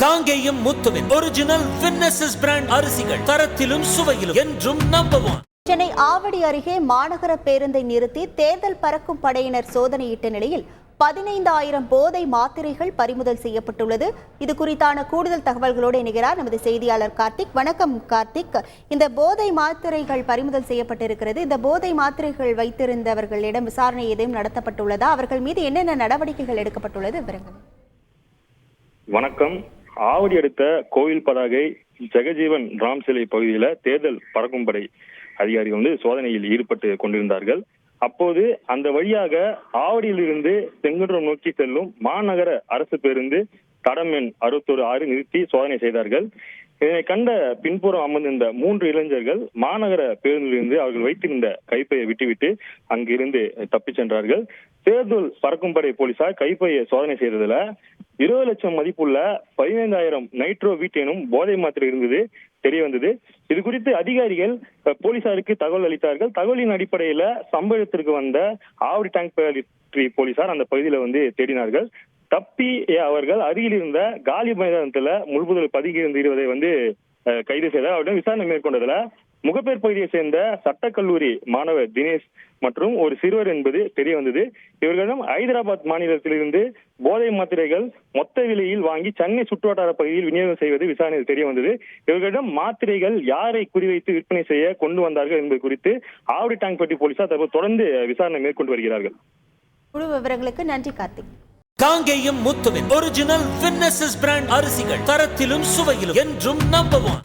காங்கேயம் முத்துவின் original winners brand அரிசிகள் தரத்திலும் சுவையிலும் என்றும் நம்பர் 1. சென்னை ஆவடி அருகே மாநகர பேருந்தை நிறுத்தி தேர்தல் பறக்கும் படையினர் சோதனையிட்ட நிலையில் 15,000 போதை மாத்திரைகள் பறிமுதல் செய்யப்பட்டுள்ளது. இது குறித்தான கூடுதல் தகவல்களோடு இணைகிறார் நமது செய்தியாளர் கார்த்திக். வணக்கம் கார்த்திக். இந்த போதை மாத்திரைகள் பறிமுதல் செய்யப்பட்டிருக்கிறது. இந்த போதை மாத்திரைகள் வைத்திருந்தவர்களிடம் விசாரணை எதையும் நடத்தப்பட்டுள்ளதா? அவர்கள் மீது என்னென்ன நடவடிக்கைகள் எடுக்கப்பட்டுள்ளது? விவரங்கள். வணக்கம். ஆவடி அடுத்த கோவில் பதாகை ஜெகஜீவன் ராம் சிலை பகுதியில தேர்தல் பறக்கும் படை அதிகாரிகள் சோதனையில் ஈடுபட்டு கொண்டிருந்தார்கள். அப்போது அந்த வழியாக ஆவடியிலிருந்து செங்குன்றம் நோக்கி செல்லும் மாநகர அரசு பேருந்து தடம் எண் 61 நிறுத்தி சோதனை செய்தார்கள். இதனை கண்ட பின்புறம் அமர்ந்திருந்த 3 இளைஞர்கள் மாநகர பேருந்திலிருந்து அவர்கள் வைத்திருந்த கைப்பையை விட்டுவிட்டு அங்கிருந்து தப்பிச் சென்றார்கள். தேர்தல் பறக்கும் படை போலீசார் கைப்பையை சோதனை செய்ததுல 20 லட்சம் மதிப்புள்ள 15,000 நைட்ரோ வீட் எனும் போதை மாத்திரை இருந்தது தெரிய வந்தது. இது குறித்து அதிகாரிகள் போலீசாருக்கு தகவல் அளித்தார்கள். தகவலின் அடிப்படையில சம்பவ இடத்திற்கு வந்த ஆவடி டேங்க் பேட்டரி போலீசார் அந்த பகுதியில தேடினார்கள். தப்பி அவர்கள் அருகில் இருந்த காலி மைதானத்துல முள்புதல் பதுங்கி இருவதை கைது செய்தார். அவருடன் விசாரணை மேற்கொண்டதுல முகப்பேர் பகுதியை சேர்ந்த சட்டக்கல்லூரி மாணவர் தினேஷ் மற்றும் ஒரு சிறுவர் என்பது தெரிய வந்தது. இவர்களிடம் ஹைதராபாத் மாநிலத்திலிருந்து போதை மாத்திரைகள் மொத்த விலையில் வாங்கி சென்னை சுற்றுவட்டார பகுதியில் விநியோகம் செய்வது விசாரணையில் தெரிய வந்தது. இவர்களிடம் மாத்திரைகள் யாரை குறிவைத்து விற்பனை செய்ய கொண்டு வந்தார்கள் என்பது குறித்து ஆவடி டேங்க் பேட்டரி போலீசார் தற்போது தொடர்ந்து விசாரணை மேற்கொண்டு வருகிறார்கள். முழு விவரங்களுக்கு நன்றி கார்த்திக். காங்கேயம் முத்துவின் ஒரிஜினல் வின்னசஸ் பிராண்ட் அரிசிகள் தரத்திலும் சுவையிலும் என்றும் நம்பர் 1.